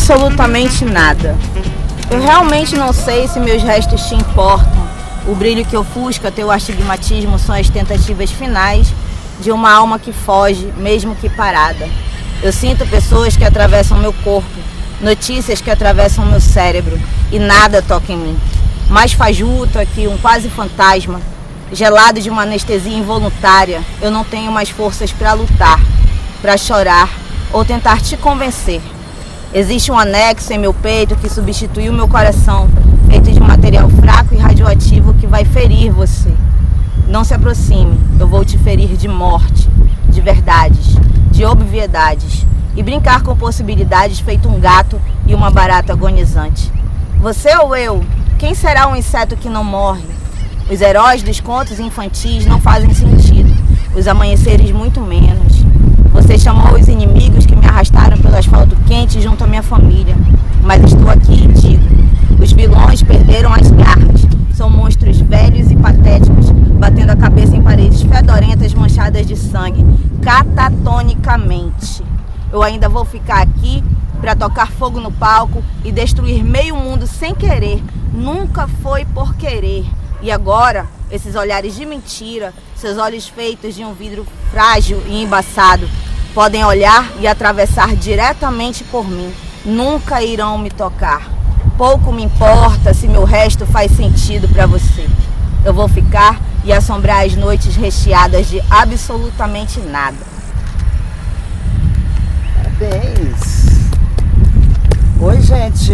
absolutamente nada. Eu realmente não sei se meus restos te importam. O brilho que ofusca teu astigmatismo são as tentativas finais de uma alma que foge, mesmo que parada. Eu sinto pessoas que atravessam meu corpo, notícias que atravessam meu cérebro e nada toca em mim. Mais fajuto aqui, um quase fantasma, gelado de uma anestesia involuntária. Eu não tenho mais forças para lutar, para chorar ou tentar te convencer. Existe um anexo em meu peito que substituiu meu coração, feito de material fraco e radioativo que vai ferir você. Não se aproxime, eu vou te ferir de morte, de verdades, de obviedades e brincar com possibilidades feito um gato e uma barata agonizante. Você ou eu, quem será um inseto que não morre? Os heróis dos contos infantis não fazem sentido, os amanheceres muito menos. Você chamou os inimigos que me arrastaram pelo asfalto quente junto à minha família, mas estou aqui e digo, os vilões perderam as garras, são monstros velhos e patéticos, batendo a cabeça em paredes fedorentas manchadas de sangue, catatonicamente. Eu ainda vou ficar aqui para tocar fogo no palco e destruir meio mundo sem querer, nunca foi por querer. E agora, esses olhares de mentira, seus olhos feitos de um vidro frágil e embaçado, podem olhar e atravessar diretamente por mim. Nunca irão me tocar. Pouco me importa se meu resto faz sentido para você. Eu vou ficar e assombrar as noites recheadas de absolutamente nada. Parabéns! Oi, gente!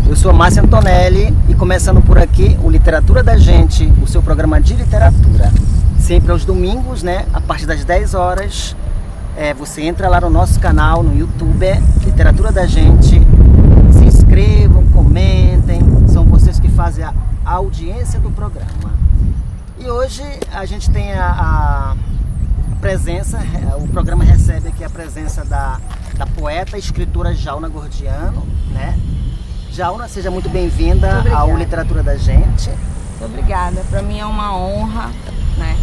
Eu sou Márcia Antonelli e começando por aqui o Literatura da Gente, o seu programa de literatura. Sempre aos domingos, né? A partir das 10 horas. Você entra lá no nosso canal, no YouTube, Literatura da Gente. Se inscrevam, comentem. São vocês que fazem a audiência do programa. E hoje a gente tem a presença, o programa recebe aqui a presença da poeta e escritora Jauna Gordiano, né? Jauna, seja muito bem-vinda ao Literatura da Gente. Muito obrigada, para mim é uma honra, né?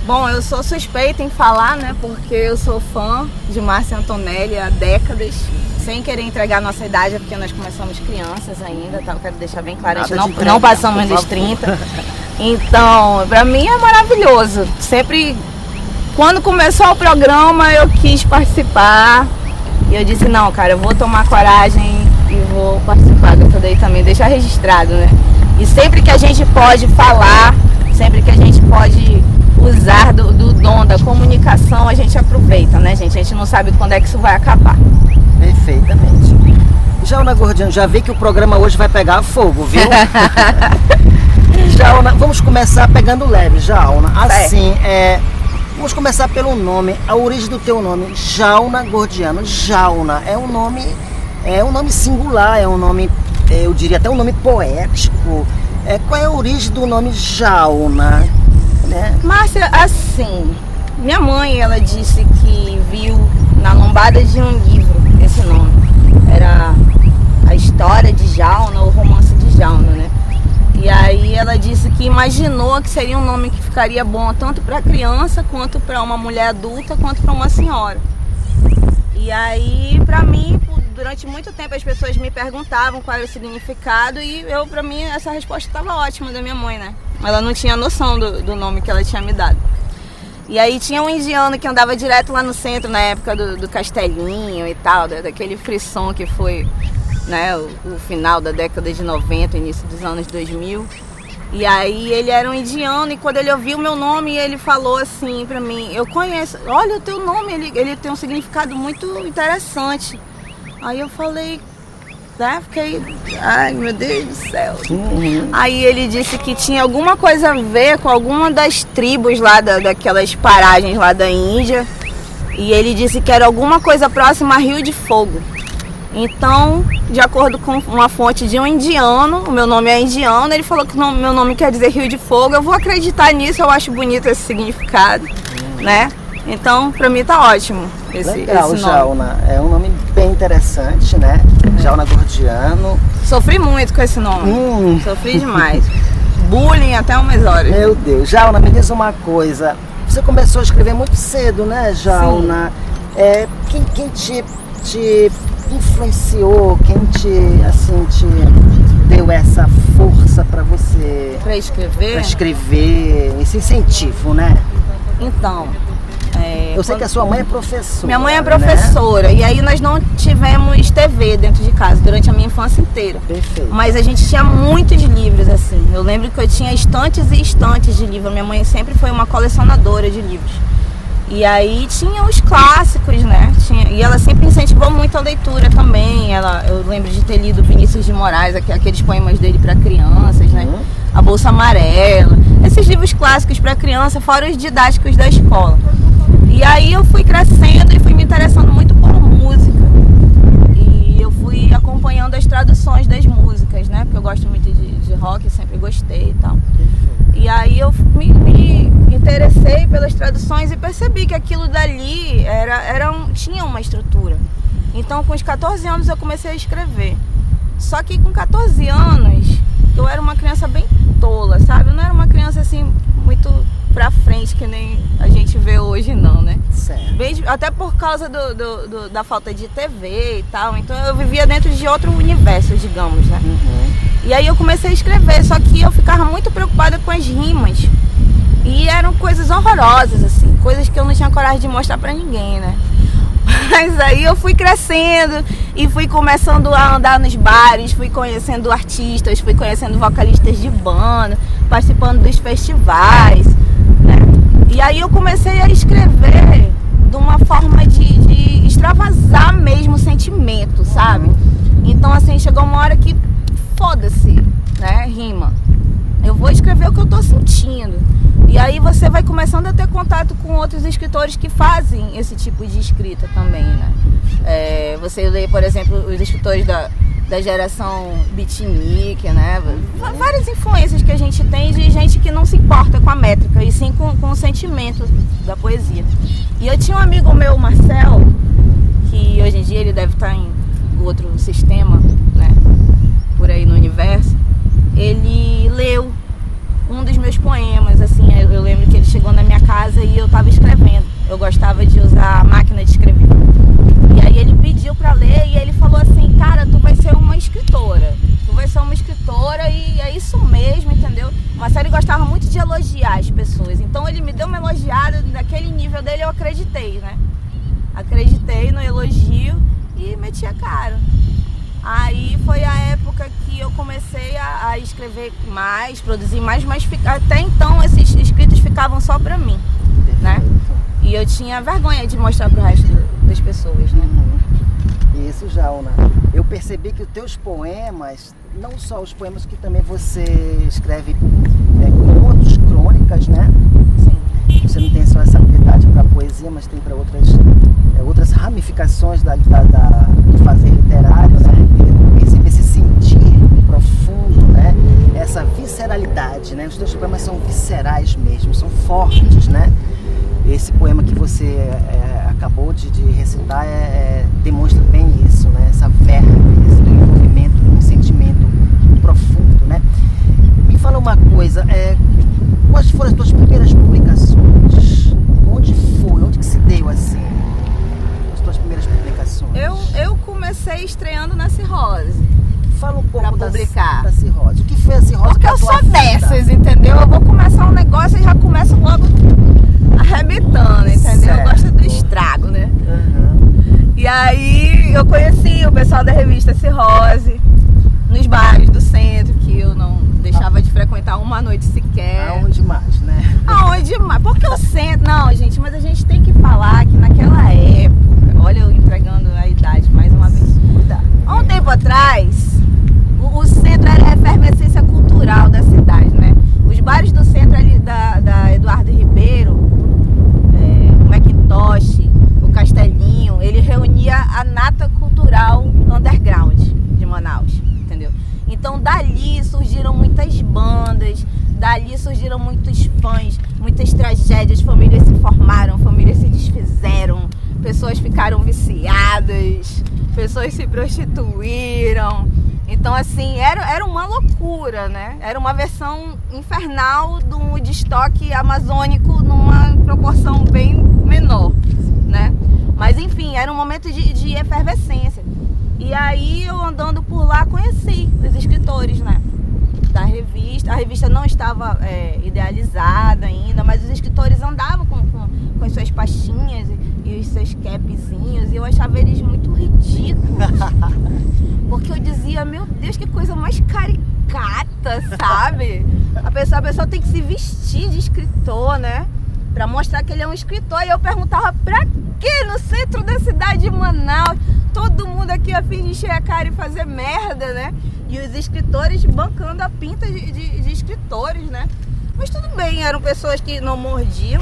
Bom, eu sou suspeita em falar, né? Porque eu sou fã de Márcia Antonelli há décadas, sem querer entregar nossa idade, porque nós começamos crianças ainda, tá? Eu quero deixar bem claro, a gente não passamos dos 30. Então, para mim é maravilhoso. Sempre, quando começou o programa, eu quis participar. E eu disse, não, cara, eu vou tomar coragem e vou participar dessa daí também, deixar registrado, né? E sempre que a gente pode falar, sempre que a gente pode usar do dom da comunicação, a gente aproveita, né, gente? A gente não sabe quando é que isso vai acabar. Perfeitamente. Jauna Gordiano, já vi que o programa hoje vai pegar fogo, viu? Jauna, vamos começar pegando leve, Jauna. Assim, vamos começar pelo nome, a origem do teu nome, Jauna Gordiano. Jauna é um nome singular, é um nome, eu diria até um nome poético. Qual é a origem do nome Jauna? Né? Márcia, assim, minha mãe, ela disse que viu na lombada de um livro esse nome. Era a história de Jauna, o romance de Jauna, né? E aí ela disse que imaginou que seria um nome que ficaria bom tanto para criança, quanto para uma mulher adulta, quanto para uma senhora. E aí, para mim, durante muito tempo as pessoas me perguntavam qual era o significado e para mim, essa resposta estava ótima da minha mãe, né? Ela não tinha noção do nome que ela tinha me dado. E aí tinha um indiano que andava direto lá no centro na época do Castelinho e tal, daquele frisson que foi, né, o final da década de 90, início dos anos 2000. E aí ele era um indiano e quando ele ouviu o meu nome, ele falou assim pra mim, eu conheço, olha o teu nome, ele tem um significado muito interessante. Aí eu falei, né, fiquei, ai meu Deus do céu. Aí ele disse que tinha alguma coisa a ver com alguma das tribos lá, daquelas paragens lá da Índia. E ele disse que era alguma coisa próxima a Rio de Fogo. Então, de acordo com uma fonte de um indiano, o meu nome é indiano, ele falou que meu nome quer dizer Rio de Fogo, eu vou acreditar nisso, eu acho bonito esse significado, né? Então, pra mim tá ótimo esse nome. Jauna, é um nome bem interessante, né? Jauna Gordiano. Sofri muito com esse nome, sofri demais. Bullying até umas horas. Meu Deus, Jauna, me diz uma coisa, você começou a escrever muito cedo, né, Jauna? Quem te influenciou, quem te deu essa força para você... Para escrever? Para escrever, esse incentivo, né? Então... eu sei que a sua mãe é professora. Minha mãe é professora, né? E aí nós não tivemos TV dentro de casa durante a minha infância inteira. Perfeito. Mas a gente tinha muitos livros, assim. Eu lembro que eu tinha estantes e estantes de livros. Minha mãe sempre foi uma colecionadora de livros. E aí tinha os clássicos, né? E ela sempre incentivou muito a leitura também. Eu lembro de ter lido Vinícius de Moraes, aqueles poemas dele para crianças, né? A Bolsa Amarela. Esses livros clássicos para criança, fora os didáticos da escola. E aí eu fui crescendo e fui me interessando muito por música. E eu fui acompanhando as traduções das músicas, né? Porque eu gosto muito de rock, sempre gostei e tal. E aí eu me interessei pelas traduções e percebi que aquilo dali tinha uma estrutura. Então com os 14 anos eu comecei a escrever. Só que com 14 anos eu era uma criança bem tola, sabe? Eu não era uma criança assim muito pra frente que nem a gente vê hoje não, né? Certo. Até por causa da falta de TV e tal. Então eu vivia dentro de outro universo, digamos, né? E aí eu comecei a escrever, só que eu ficava muito preocupada com as rimas. E eram coisas horrorosas, assim, coisas que eu não tinha coragem de mostrar pra ninguém, né? Mas aí eu fui crescendo e fui começando a andar nos bares, fui conhecendo artistas, fui conhecendo vocalistas de banda, participando dos festivais, né? E aí eu comecei a escrever de uma forma de extravasar mesmo o sentimento, sabe? Então assim, chegou uma hora que foda-se, né? Rima. Eu vou escrever o que eu tô sentindo. E aí você vai começando a ter contato com outros escritores que fazem esse tipo de escrita também, né? Você lê, por exemplo, os escritores da geração beatnik, né? Várias influências que a gente tem de gente que não se importa com a métrica, e sim com o sentimento da poesia. E eu tinha um amigo meu, Marcel, que hoje em dia ele deve estar em outro sistema, né? Por aí no universo. Ele leu um dos meus poemas, assim, eu lembro que ele chegou na minha casa e eu estava escrevendo. Eu gostava de usar a máquina de escrever. E aí ele pediu para ler e ele falou assim, cara, tu vai ser uma escritora. Tu vai ser uma escritora e é isso mesmo, entendeu? Mas ele gostava muito de elogiar as pessoas. Então ele me deu uma elogiada, daquele nível dele eu acreditei, né? Acreditei no elogio e meti a cara. Aí foi a época que eu comecei a escrever mais, produzir mais, mas até então esses escritos ficavam só pra mim, né? E eu tinha vergonha de mostrar pro resto das pessoas, né? Isso, Jauna. Eu percebi que os teus poemas, não só os poemas que também você escreve contos, crônicas, né? Sim. Você não tem só essa habilidade para poesia, mas tem para outras ramificações do fazer literário, né? Perceber esse sentir profundo, né? Essa visceralidade, né? Os teus poemas são viscerais mesmo, são fortes, né? Esse poema que você acabou de recitar demonstra bem isso, né? Essa verve, esse envolvimento com um sentimento profundo, né? Me fala uma coisa, quais foram as tuas primeiras publicações? Onde foi? Onde que se deu assim? As tuas primeiras publicações? Eu comecei estreando na Cirrose. Fala um pouco pra publicar. Da Cirrose. O que foi a Cirrose? Porque eu sou dessas, entendeu? Eu vou começar um negócio e já começo logo arrebentando, entendeu? Certo. Eu gosto do estrago, né? Uhum. E aí eu conheci o pessoal da revista Cirrose nos bares do centro, que eu não deixava de frequentar uma noite sequer. Aonde mais, né? Aonde mais? Porque o centro... Não, gente, mas a gente tem que falar que naquela época... Olha eu entregando a idade mais uma vez. Há um tempo atrás, o centro era a efervescência cultural da cidade, né? Os bares do centro ali da Eduardo Ribeiro, o Macintosh, o Castelinho, ele reunia a nata cultural underground de Manaus, entendeu? Então dali surgiram muitas bandas, dali surgiram muitos fãs, muitas tragédias, famílias se formaram, famílias se desfizeram, pessoas ficaram viciadas, pessoas se prostituíram. Então assim, era uma loucura, né? Era uma versão infernal do Woodstock amazônico numa proporção bem menor, né? Mas enfim, era um momento de efervescência. E aí eu andando por lá conheci os escritores, né? Da revista. A revista não estava idealizada ainda, mas os escritores andavam com as suas pastinhas e os seus capzinhos, e eu achava eles muito ridículos. Porque eu dizia, meu Deus, que coisa mais caricata, sabe? A pessoa tem que se vestir de escritor, né? Pra mostrar que ele é um escritor. E eu perguntava, pra quê? No centro da cidade de Manaus, todo mundo aqui a fim de encher a cara e fazer merda, né? E os escritores bancando a pinta de escritores, né? Mas tudo bem, eram pessoas que não mordiam.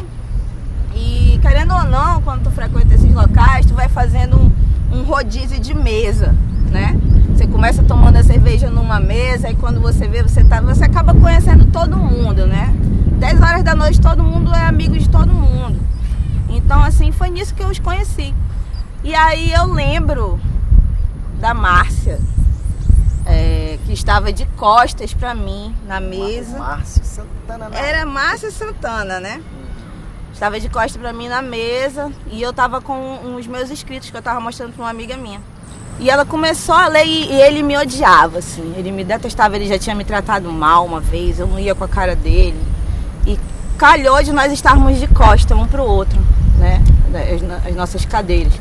E querendo ou não, quando tu frequenta esses locais, tu vai fazendo um rodízio de mesa, né? Você começa tomando a cerveja numa mesa e quando você vê, você acaba conhecendo todo mundo, né? 10 horas da noite todo mundo é amigo de todo mundo. Então assim, foi nisso que eu os conheci. E aí eu lembro da Márcia, que estava de costas pra mim na mesa. Márcia Santana, né? Era Márcia Santana, né? Estava de costas pra mim na mesa e eu tava com os meus escritos que eu tava mostrando pra uma amiga minha. E ela começou a ler e ele me odiava, assim. Ele me detestava, ele já tinha me tratado mal uma vez, eu não ia com a cara dele. E calhou de nós estarmos de costas um pro outro, né? As nossas cadeiras.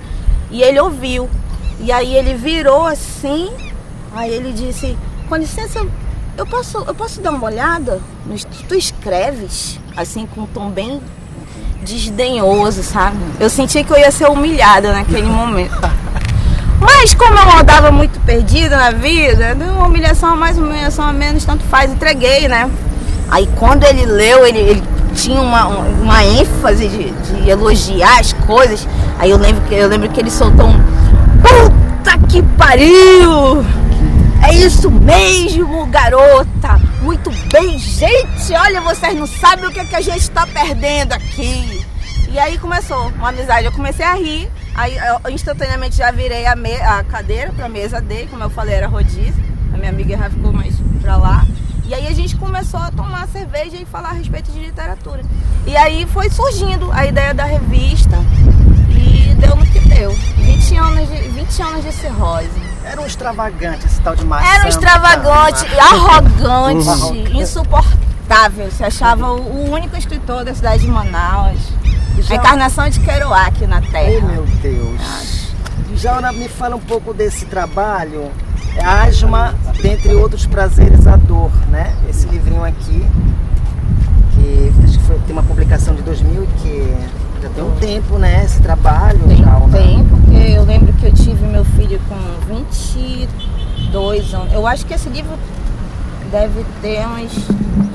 E ele ouviu. E aí ele virou assim, aí ele disse, com licença, eu posso dar uma olhada? Tu escreves? Assim, com um tom bem desdenhoso, sabe? Eu senti que eu ia ser humilhada naquele momento. Mas como eu andava muito perdida na vida, uma humilhação a mais, uma humilhação a menos, tanto faz, entreguei, né? Aí quando ele leu, ele tinha uma ênfase de elogiar as coisas. Aí eu lembro que ele soltou um puta que pariu! É isso mesmo, garota! Muito bem, gente! Olha, vocês não sabem o que a gente tá perdendo aqui. E aí começou uma amizade, eu comecei a rir. Aí eu instantaneamente já virei a cadeira pra mesa dele, como eu falei, era rodízio. A minha amiga já ficou mais pra lá. E aí a gente começou a tomar cerveja e falar a respeito de literatura. E aí foi surgindo a ideia da revista e deu no que deu. 20 anos de cirrose. Era um extravagante esse tal de Márcia. Era um extravagante, arrogante, insuportável. Se achava o único escritor da cidade de Manaus. A encarnação de Kerouac na Terra. Oh, meu Deus. Jauna, me fala um pouco desse trabalho. Asma, dentre outros prazeres, a dor, né? Esse livrinho aqui, que acho que tem uma publicação de 2000, que já tem um tempo, né? Esse trabalho. Tem Jauna. tempo, porque eu lembro que eu tive meu filho com 22 anos. Eu acho que esse livro deve ter uns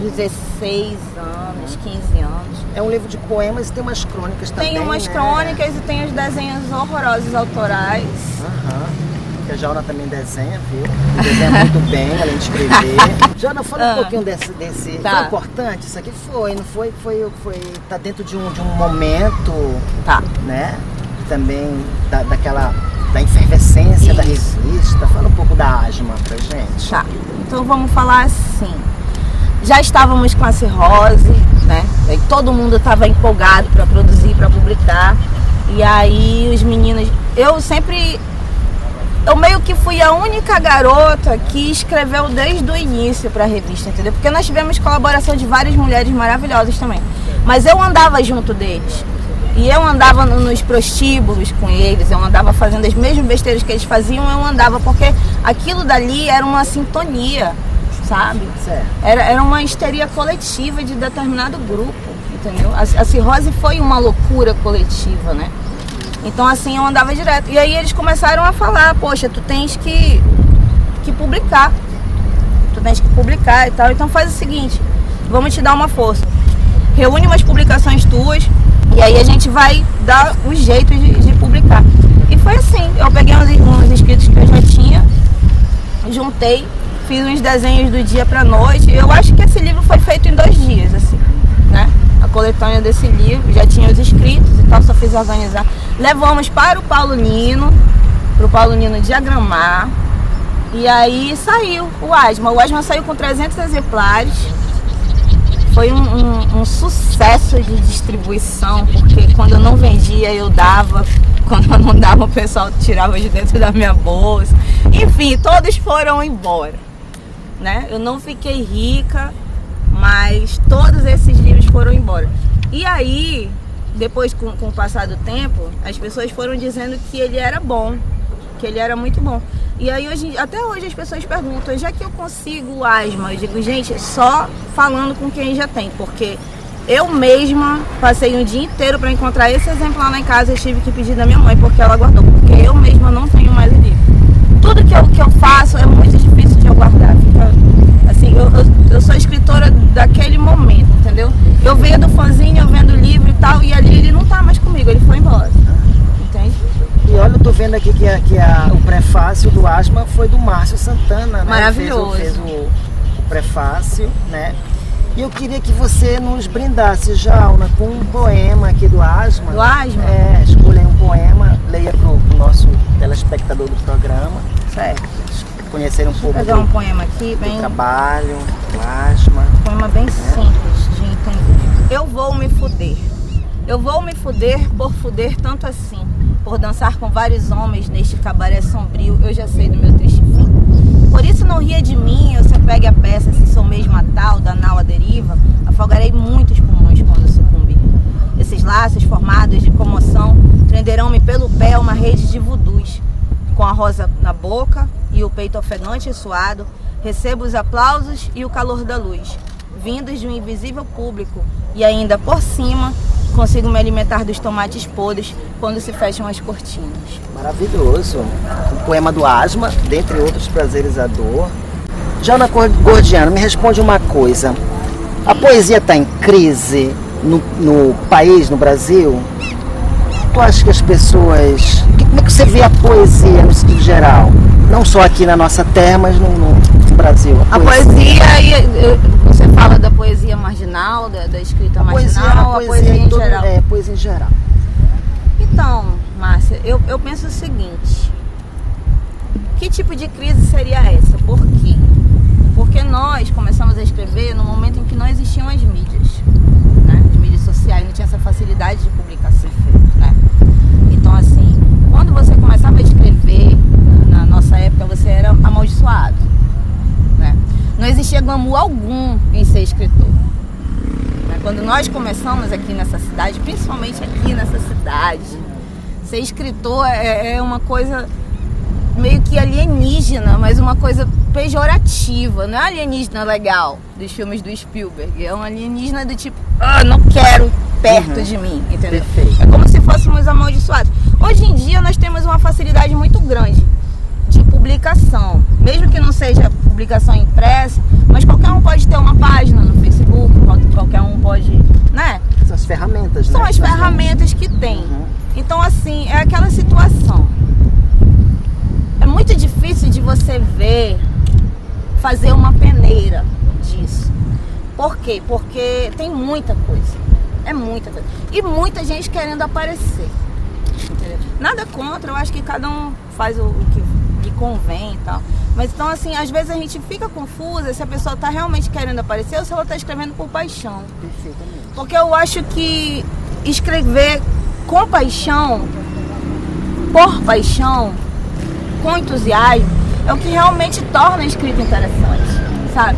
16 anos, 15 anos. É um livro de poemas e tem umas crônicas também, Tem umas né? crônicas e tem os desenhos horrorosos autorais. Que a Jauna também desenha, viu? Desenha muito bem, além de escrever. Jauna, fala um pouquinho desse Tá. Foi importante? Isso aqui foi, não foi? Tá dentro de um momento, Tá. né? Também da efervescência da revista. Fala um pouco da Asma pra gente. Tá. Então vamos falar assim. Já estávamos com a cirrose, né? E todo mundo estava empolgado para produzir, para publicar. E aí os meninos... Eu meio que fui a única garota que escreveu desde o início para a revista, entendeu? Porque nós tivemos colaboração de várias mulheres maravilhosas também. Mas eu andava junto deles. E eu andava nos prostíbulos com eles, eu andava fazendo as mesmas besteiras que eles faziam, eu andava, porque aquilo dali era uma sintonia, sabe? Certo. Era uma histeria coletiva de determinado grupo, entendeu? A cirrose foi uma loucura coletiva, né? Então assim, eu andava direto. E aí eles começaram a falar, poxa, tu tens que publicar. Tu tens que publicar e tal. Então faz o seguinte, vamos te dar uma força. Reúne umas publicações tuas e aí a gente vai dar um jeito de publicar. E foi assim, eu peguei uns escritos que eu já tinha, juntei, fiz uns desenhos do dia pra noite. Eu acho que esse livro foi feito em 2 dias, assim, né? A coletânea desse livro, já tinha os escritos e tal, só fiz organizar. Levamos para o Paulo Nino diagramar. E aí saiu o Asma. O Asma saiu com 300 exemplares. Foi um sucesso de distribuição, porque quando eu não vendia, eu dava. quando eu não dava, o pessoal tirava de dentro da minha bolsa. Enfim, todos foram embora, né? Eu não fiquei rica, mas todos esses livros foram embora. E aí, depois, com o passar do tempo, as pessoas foram dizendo que ele era bom, que ele era muito bom. E aí, até hoje, as pessoas perguntam, já que eu consigo asma? Eu digo, gente, só falando com quem já tem, porque eu mesma passei um dia inteiro para encontrar esse exemplar lá em casa. Eu tive que pedir da minha mãe, porque ela guardou, porque eu mesma não tenho mais livro. Tudo que eu faço é muito difícil de eu guardar. Assim, eu sou escritora daquele momento, entendeu? Eu vendo fanzine, eu vendo livro e tal, e ali ele não tá mais comigo, ele foi embora. Entende? E olha, eu tô vendo aqui que o prefácio do Asma foi do Márcio Santana, né? Maravilhoso. Fez o prefácio, né? E eu queria que você nos brindasse, Jauna, com um poema aqui do Asma. Do Asma? Escolha um poema, leia pro nosso telespectador do programa. Certo. Conhecer um pouco Pegar um poema aqui, bem... do trabalho, do Asma. Um poema bem simples de entender. Eu vou me fuder. Eu vou me fuder por fuder tanto assim. Por dançar com vários homens neste cabaré sombrio, eu já sei do meu triste fim. Por isso não ria de mim, eu se pegue a peça, se sou mesmo a tal, da nau à deriva, afogarei muitos pulmões quando sucumbir. Esses laços formados de comoção prenderão-me pelo pé a uma rede de vudus. Com a rosa na boca e o peito ofegante e suado, recebo os aplausos e o calor da luz, vindos de um invisível público, e ainda por cima consigo me alimentar dos tomates podres quando se fecham as cortinas. Maravilhoso. O poema do Asma, dentre outros prazeres à dor. Jauna Gordiano, me responde uma coisa. A poesia está em crise no país, no Brasil? Tu acha que as pessoas... Como é que você vê a poesia no sentido geral? Não só aqui na nossa terra, mas no Brasil. A poesia, você fala da poesia marginal, da escrita marginal, a poesia em geral? É, poesia em geral. Então, Márcia, eu penso o seguinte. Que tipo de crise seria essa? Por quê? Porque nós começamos a escrever no momento em que não existiam as mídias, né? As mídias sociais, não tinha essa facilidade de publicação, né? Então, assim, quando você começava a escrever, na nossa época, você era amaldiçoado, né? Não existia glamour algum em ser escritor. Quando nós começamos aqui nessa cidade, principalmente aqui nessa cidade, ser escritor é uma coisa meio que alienígena, mas uma coisa pejorativa. Não é alienígena legal dos filmes do Spielberg, é um alienígena do tipo, não quero perto de mim, entendeu? Perfeito. É como se fôssemos amaldiçoados. Hoje em dia nós temos uma facilidade muito grande de publicação, mesmo que não seja publicação impressa, mas qualquer um pode ter uma página no Facebook, qualquer um pode, né? São as ferramentas, né? São as ferramentas que tem. Então, assim, é aquela situação. É muito difícil de você ver, fazer uma peneira disso. Por quê? Porque tem muita coisa. É muita coisa. E muita gente querendo aparecer. Entendeu? Nada contra, eu acho que cada um faz o que lhe convém e tal. Mas então, assim, às vezes a gente fica confusa se a pessoa está realmente querendo aparecer ou se ela está escrevendo por paixão. Perfeitamente. Porque eu acho que escrever com paixão, por paixão, com entusiasmo, é o que realmente torna a escrita interessante, sabe?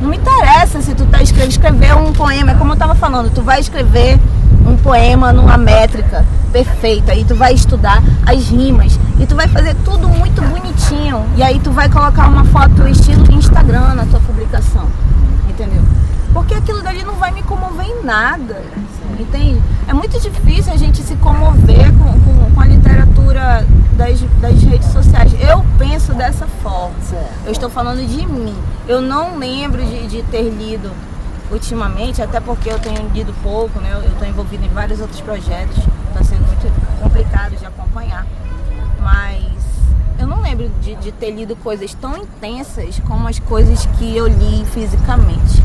Não me interessa se tu tá escrever um poema, é como eu tava falando, tu vai escrever um poema numa métrica perfeita e tu vai estudar as rimas e tu vai fazer tudo muito bonitinho e aí tu vai colocar uma foto estilo Instagram na tua publicação, entendeu? Porque aquilo dali não vai me comover em nada, entende? É muito difícil a gente se comover com a literatura das redes sociais. Eu penso dessa forma. Eu estou falando de mim. Eu não lembro de ter lido ultimamente, até porque eu tenho lido pouco, né? Eu estou envolvida em vários outros projetos. Está sendo muito complicado de acompanhar. Mas eu não lembro de ter lido coisas tão intensas como as coisas que eu li fisicamente.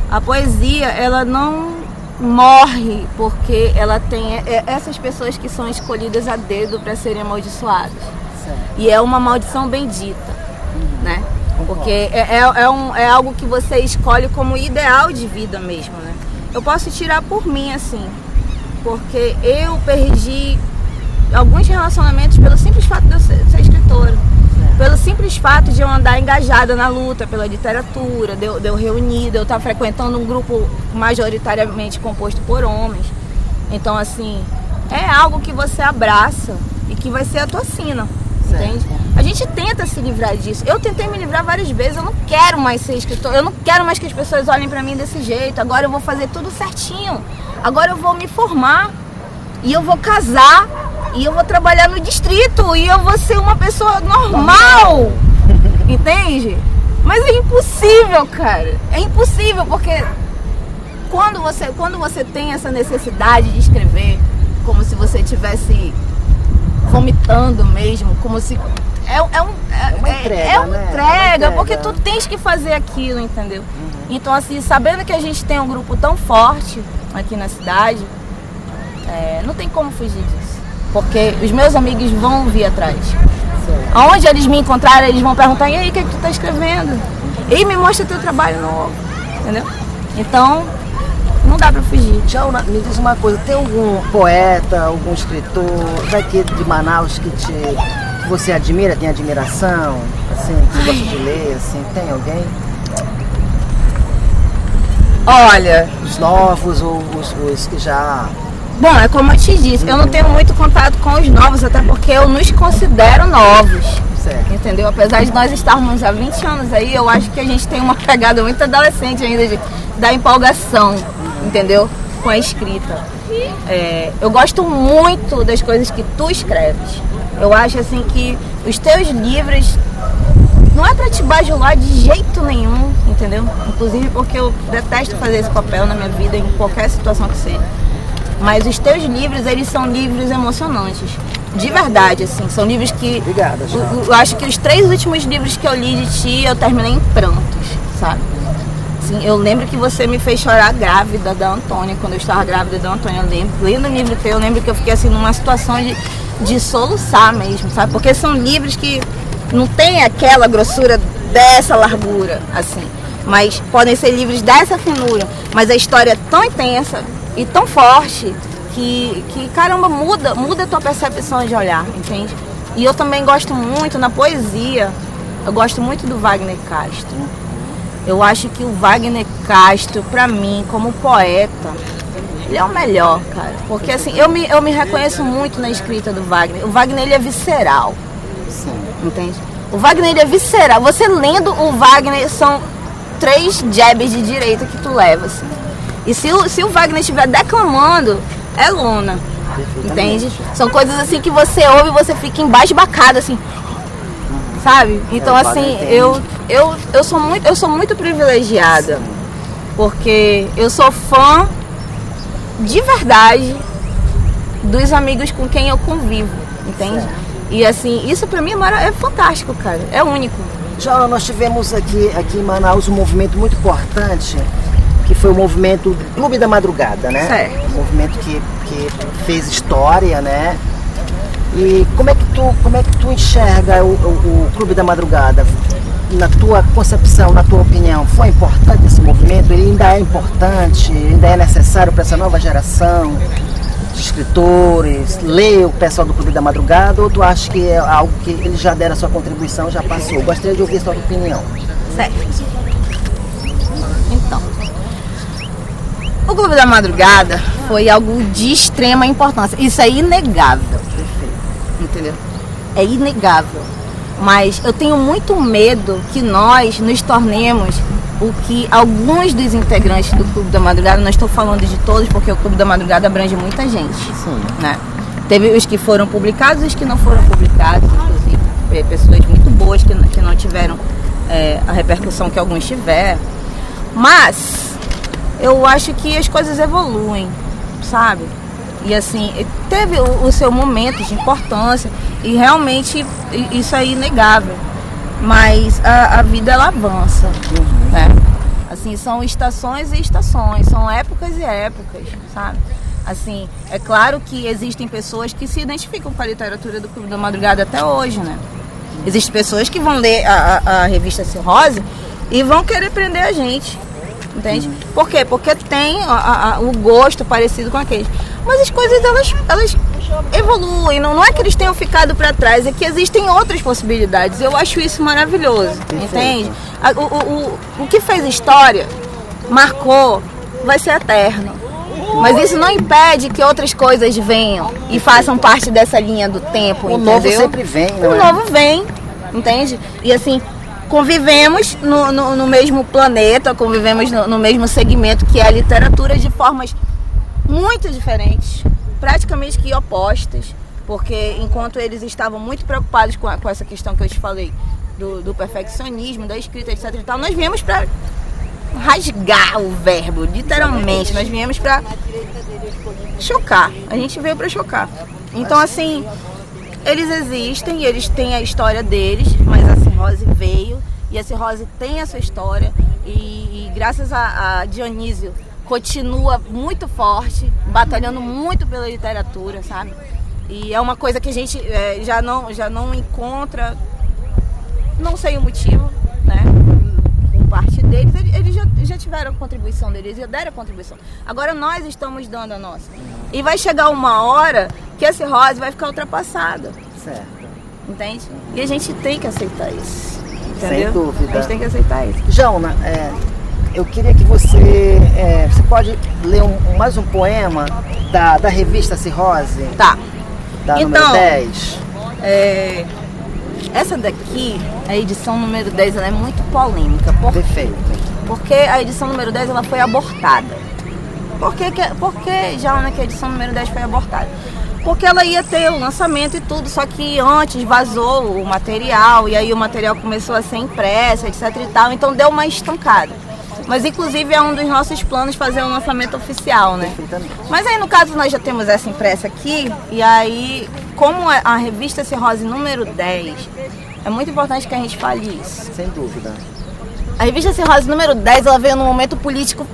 A poesia, ela não morre porque ela tem essas pessoas que são escolhidas a dedo para serem amaldiçoadas. Certo. E é uma maldição bendita, né? Porque é algo que você escolhe como ideal de vida mesmo, né? Eu posso tirar por mim, assim, porque eu perdi alguns relacionamentos pelo simples fato de eu ser escritora. Pelo simples fato de eu andar engajada na luta pela literatura, de eu reunir, de eu estar frequentando um grupo majoritariamente composto por homens. Então, assim, é algo que você abraça e que vai ser a tua sina, entende? A gente tenta se livrar disso. Eu tentei me livrar várias vezes, eu não quero mais ser escritora, eu não quero mais que as pessoas olhem pra mim desse jeito. Agora eu vou fazer tudo certinho, agora eu vou me formar e eu vou casar. E eu vou trabalhar no distrito e eu vou ser uma pessoa normal, entende? Mas é impossível, cara. É impossível, porque quando você tem essa necessidade de escrever, como se você estivesse vomitando mesmo, como se... É uma entrega, porque tu tens que fazer aquilo, entendeu? Então, assim, sabendo que a gente tem um grupo tão forte aqui na cidade, não tem como fugir disso. Porque os meus amigos vão vir atrás. Aonde eles me encontrarem, eles vão perguntar: e aí, o que é que tu tá escrevendo? E me mostra teu trabalho novo. Entendeu? Então, não dá pra fugir. Tchau, me diz uma coisa, tem algum poeta, algum escritor daqui de Manaus que você admira, tem admiração, assim, que você gosta de ler, assim, tem alguém? Olha... Os novos ou os que já... Bom, é como eu te disse, eu não tenho muito contato com os novos, até porque eu nos considero novos. Certo. Entendeu? Apesar de nós estarmos há 20 anos aí, eu acho que a gente tem uma pegada muito adolescente ainda da empolgação, entendeu? Com a escrita. Eu gosto muito das coisas que tu escreves. Eu acho assim que os teus livros não é pra te bajular de jeito nenhum, entendeu? Inclusive porque eu detesto fazer esse papel na minha vida, em qualquer situação que seja. Mas os teus livros, eles são livros emocionantes. De verdade, assim. São livros que... Obrigada, eu acho que os 3 últimos livros que eu li de ti, eu terminei em prantos, sabe? Assim, eu lembro que você me fez chorar grávida da Antônia, quando eu estava grávida da Antônia. Eu lembro, lendo o livro teu, eu lembro que eu fiquei assim, numa situação de soluçar mesmo, sabe? Porque são livros que não tem aquela grossura dessa largura, assim. Mas podem ser livros dessa finura. Mas a história é tão intensa e tão forte que caramba, muda a tua percepção de olhar, entende? E eu também gosto muito, na poesia, eu gosto muito do Wagner Castro. Eu acho que o Wagner Castro, pra mim, como poeta, ele é o melhor, cara. Porque assim, eu me reconheço muito na escrita do Wagner. O Wagner, ele é visceral. Sim. Entende? O Wagner, ele é visceral. Você lendo o Wagner, são 3 jabs de direita que tu leva, assim. E se o Wagner estiver declamando, é lona, entende? São coisas assim que você ouve e você fica embasbacado, assim, sabe? Então, assim, eu sou muito privilegiada, porque eu sou fã de verdade dos amigos com quem eu convivo, entende? E assim, isso pra mim é fantástico, cara, é único. Já nós tivemos aqui em Manaus um movimento muito importante, que foi o movimento Clube da Madrugada, né? Certo. Um movimento que fez história, né? E como é que tu enxerga o Clube da Madrugada? Na tua concepção, na tua opinião, foi importante esse movimento? Ele ainda é importante? Ainda é necessário para essa nova geração de escritores? Ler o pessoal do Clube da Madrugada? Ou tu acha que é algo que eles já deram a sua contribuição, já passou? Gostaria de ouvir a sua opinião. Certo. Então, o Clube da Madrugada foi algo de extrema importância. Isso é inegável. Entendeu? É inegável. Mas eu tenho muito medo que nós nos tornemos o que alguns dos integrantes do Clube da Madrugada, não estou falando de todos, porque o Clube da Madrugada abrange muita gente. Sim. Né? Teve os que foram publicados e os que não foram publicados, inclusive pessoas muito boas que não tiveram a repercussão que alguns tiveram. Mas eu acho que as coisas evoluem, sabe? E assim, teve o seu momento de importância e realmente isso é inegável. Mas a vida, ela avança, né? Assim, são estações e estações, são épocas e épocas, sabe? Assim, é claro que existem pessoas que se identificam com a literatura do Clube da Madrugada até hoje, né? Existem pessoas que vão ler a revista Cirrose e vão querer prender a gente, entende? Por quê? Porque tem o gosto parecido com aqueles. Mas as coisas, elas evoluem, não é que eles tenham ficado para trás, é que existem outras possibilidades. Eu acho isso maravilhoso, entende? O que fez história, marcou, vai ser eterno. Mas isso não impede que outras coisas venham e façam parte dessa linha do tempo, entendeu? O novo sempre vem, não é? O novo vem, entende? E assim, convivemos no mesmo planeta, convivemos no mesmo segmento que é a literatura, de formas muito diferentes, praticamente que opostas, porque enquanto eles estavam muito preocupados com essa questão que eu te falei, do perfeccionismo, da escrita, etc e tal, nós viemos para rasgar o verbo, literalmente, nós viemos para chocar, a gente veio para chocar. Então assim, eles existem, eles têm a história deles, mas a Cirrose veio e a Cirrose tem a sua história e graças a Dionísio continua muito forte, batalhando muito pela literatura, sabe? E é uma coisa que a gente já não encontra, não sei o motivo, né? Por parte deles, eles já tiveram a contribuição deles, já deram a contribuição. Agora nós estamos dando a nossa. E vai chegar uma hora que a Cirrose vai ficar ultrapassada. Certo. Entende? E a gente tem que aceitar isso. Entendeu? Sem dúvida. A gente tem que aceitar isso. Jauna, eu queria que você pode ler mais um poema da revista Cirrose? Tá. Da então, número 10. Essa daqui, a edição número 10, ela é muito polêmica. Perfeito. Porque a edição número 10 ela foi abortada. Por que já que a edição número 10 foi abortada? Porque ela ia ter o lançamento e tudo, só que antes vazou o material, e aí o material começou a ser impresso, etc e tal, então deu uma estancada. Mas inclusive é um dos nossos planos fazer o lançamento oficial, né? Mas aí no caso nós já temos essa impressa aqui, e aí como a revista Cirrose número 10, é muito importante que a gente fale isso. Sem dúvida. A revista Cirrose número 10, ela veio num momento político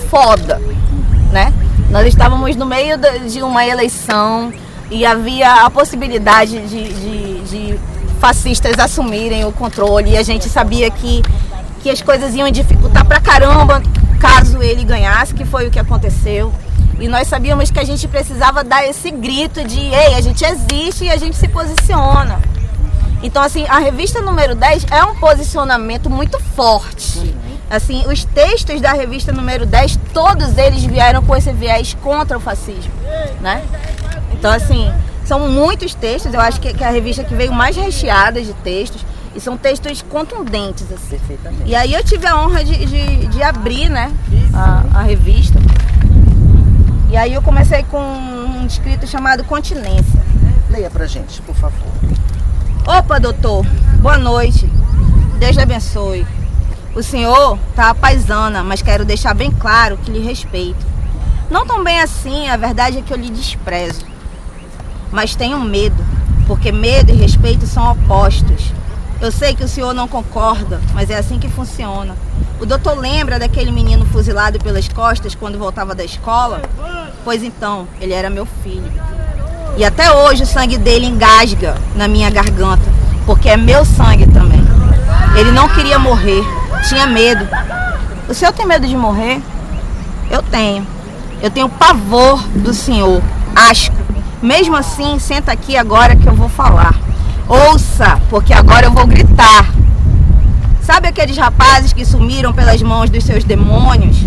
foda, né? Nós estávamos no meio de uma eleição e havia a possibilidade de fascistas assumirem o controle, e a gente sabia que as coisas iam dificultar pra caramba caso ele ganhasse, que foi o que aconteceu. E nós sabíamos que a gente precisava dar esse grito de ei, a gente existe e a gente se posiciona. Então assim, a revista número 10 é um posicionamento muito forte. Assim, os textos da revista número 10, todos eles vieram com esse viés contra o fascismo, né? Então assim, são muitos textos, eu acho que é a revista que veio mais recheada de textos. E são textos contundentes, assim. Perfeitamente. E aí eu tive a honra de abrir, né, a revista. E aí eu comecei com um escrito chamado Continência. Leia pra gente, por favor. Opa, doutor, boa noite. Deus lhe abençoe. O senhor tá paisana, mas quero deixar bem claro que lhe respeito. Não tão bem assim, a verdade é que eu lhe desprezo. Mas tenho medo, porque medo e respeito são opostos. Eu sei que o senhor não concorda, mas é assim que funciona. O doutor lembra daquele menino fuzilado pelas costas quando voltava da escola? Pois então, ele era meu filho. E até hoje o sangue dele engasga na minha garganta, porque é meu sangue também. Ele não queria morrer, tinha medo. O senhor tem medo de morrer? Eu tenho. Eu tenho pavor do senhor, asco. Mesmo assim, senta aqui agora que eu vou falar. Ouça, porque agora eu vou gritar. Sabe aqueles rapazes que sumiram pelas mãos dos seus demônios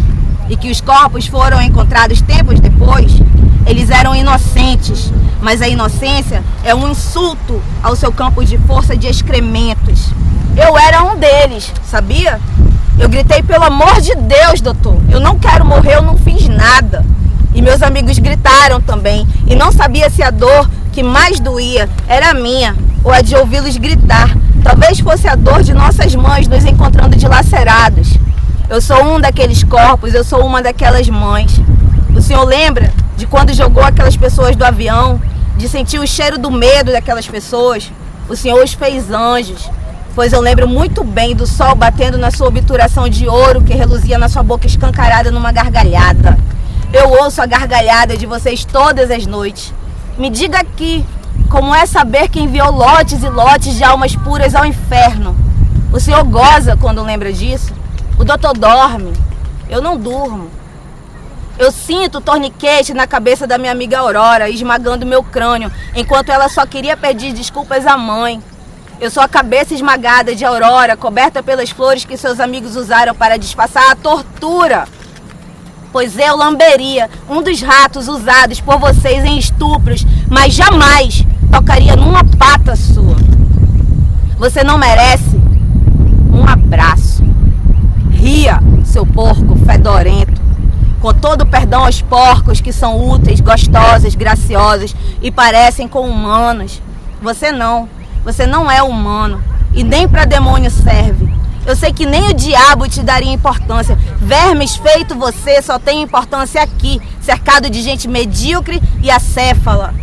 e que os corpos foram encontrados tempos depois? Eles eram inocentes, mas a inocência é um insulto ao seu campo de força de excrementos. Eu era um deles, sabia? Eu gritei, pelo amor de Deus, doutor, eu não quero morrer, eu não fiz nada. E meus amigos gritaram também, e não sabia se a dor que mais doía era a minha ou a de ouvi-los gritar. Talvez fosse a dor de nossas mães nos encontrando dilacerados. Eu sou um daqueles corpos, eu sou uma daquelas mães. O senhor lembra de quando jogou aquelas pessoas do avião, de sentir o cheiro do medo daquelas pessoas? O senhor os fez anjos, pois eu lembro muito bem do sol batendo na sua obturação de ouro que reluzia na sua boca escancarada numa gargalhada. Eu ouço a gargalhada de vocês todas as noites. Me diga aqui, como é saber que enviou lotes e lotes de almas puras ao inferno? O senhor goza quando lembra disso? O doutor dorme. Eu não durmo. Eu sinto o torniquete na cabeça da minha amiga Aurora, esmagando meu crânio, enquanto ela só queria pedir desculpas à mãe. Eu sou a cabeça esmagada de Aurora, coberta pelas flores que seus amigos usaram para disfarçar a tortura. Pois eu lamberia um dos ratos usados por vocês em estupros, mas jamais tocaria numa pata sua. Você não merece um abraço. Ria, seu porco fedorento. Com todo o perdão aos porcos que são úteis, gostosos, graciosos e parecem com humanos. Você não é humano e nem para demônio serve. Eu sei que nem o diabo te daria importância. Vermes feito você só tem importância aqui, cercado de gente medíocre e acéfala.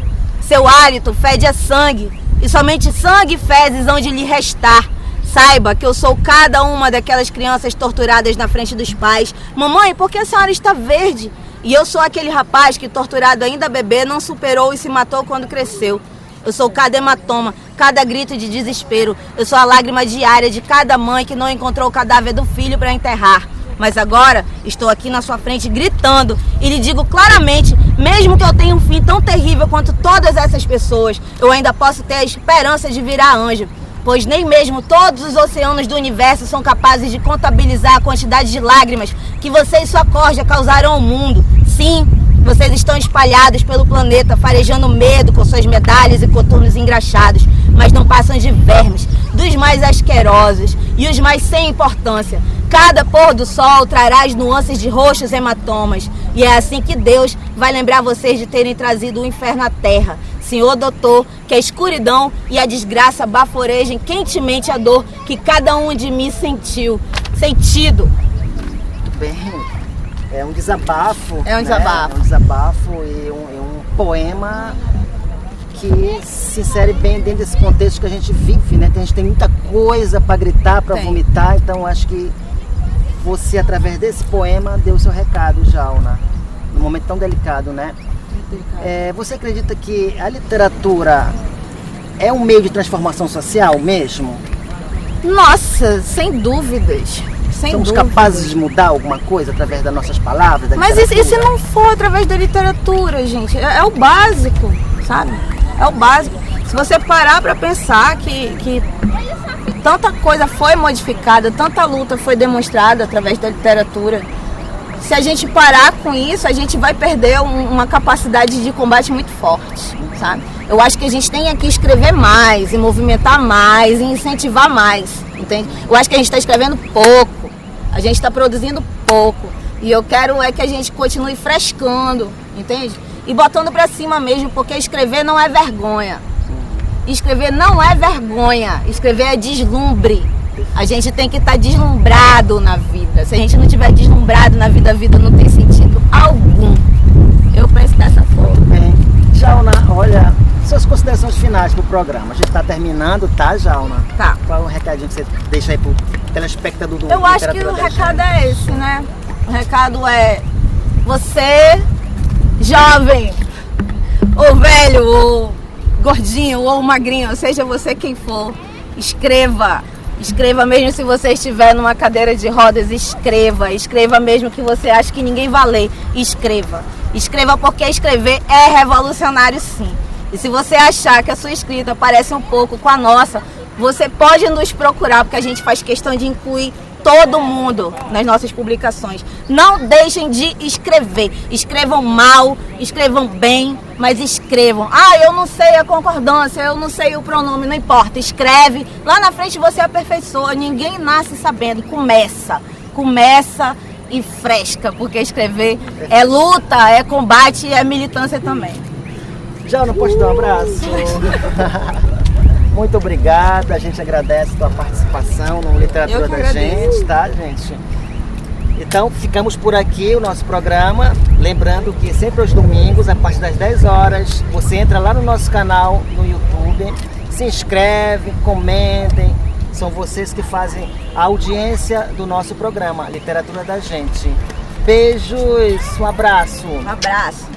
Seu hálito fede a sangue e somente sangue e fezes hão de lhe restar. Saiba que eu sou cada uma daquelas crianças torturadas na frente dos pais. Mamãe, por que a senhora está verde? E eu sou aquele rapaz que, torturado ainda bebê, não superou e se matou quando cresceu. Eu sou cada hematoma, cada grito de desespero. Eu sou a lágrima diária de cada mãe que não encontrou o cadáver do filho para enterrar. Mas agora estou aqui na sua frente gritando e lhe digo claramente, mesmo que eu tenha um fim tão terrível quanto todas essas pessoas, eu ainda posso ter a esperança de virar anjo. Pois nem mesmo todos os oceanos do universo são capazes de contabilizar a quantidade de lágrimas que você e sua corja causaram ao mundo. Sim, vocês estão espalhados pelo planeta, farejando medo com suas medalhas e coturnos engraxados, mas não passam de vermes, dos mais asquerosos e os mais sem importância. Cada pôr do sol trará as nuances de roxos hematomas, e é assim que Deus vai lembrar vocês de terem trazido o inferno à terra. Senhor doutor, que a escuridão e a desgraça baforejem quentemente a dor que cada um de mim sentiu. Sentido. Muito bem. É um desabafo. É um desabafo. É um desabafo e um poema que se insere bem dentro desse contexto que a gente vive, né? A gente tem muita coisa para gritar, para vomitar, então acho que você, através desse poema, deu o seu recado, Jauna, num momento tão delicado, né? Você acredita que a literatura é um meio de transformação social mesmo? Nossa, sem dúvidas. Somos capazes de mudar alguma coisa através das nossas palavras? Mas e se não for através da literatura, gente? É o básico, sabe? É o básico. Se você parar para pensar que tanta coisa foi modificada, tanta luta foi demonstrada através da literatura, se a gente parar com isso, a gente vai perder uma capacidade de combate muito forte, sabe? Eu acho que a gente tem que escrever mais, e movimentar mais, e incentivar mais, entende? Eu acho que a gente está escrevendo pouco, a gente está produzindo pouco, e eu quero que a gente continue frescando, entende? E botando pra cima mesmo, porque escrever não é vergonha. Escrever não é vergonha, escrever é deslumbre. A gente tem que estar deslumbrado na vida. Se a gente não estiver deslumbrado na vida, a vida não tem sentido algum. Eu penso dessa forma. Bem, Jauna, olha, suas considerações finais pro programa. A gente tá terminando, tá, Jauna? Tá. Qual é o recadinho que você deixa aí pro telespectador do Eu acho que o recado é esse, né? O recado é: você, jovem, ou velho, ou gordinho, ou magrinho, seja você quem for, escreva. Escreva mesmo se você estiver numa cadeira de rodas, escreva. Escreva mesmo que você acha que ninguém vai ler, escreva. Escreva porque escrever é revolucionário, sim. E se você achar que a sua escrita parece um pouco com a nossa, você pode nos procurar, porque a gente faz questão de incluir todo mundo nas nossas publicações. Não deixem de escrever. Escrevam mal, escrevam bem, mas escrevam. Ah, eu não sei a concordância, eu não sei o pronome, não importa. Escreve. Lá na frente você aperfeiçoa. Ninguém nasce sabendo. Começa e fresca, porque escrever é luta, é combate e é militância também. Já não posso dar um abraço? Muito obrigado, a gente agradece a tua participação no Literatura da Gente, tá, gente? Então, ficamos por aqui o nosso programa. Lembrando que sempre aos domingos, a partir das 10 horas, você entra lá no nosso canal no YouTube, se inscreve, comentem. São vocês que fazem a audiência do nosso programa, Literatura da Gente. Beijos, um abraço. Um abraço.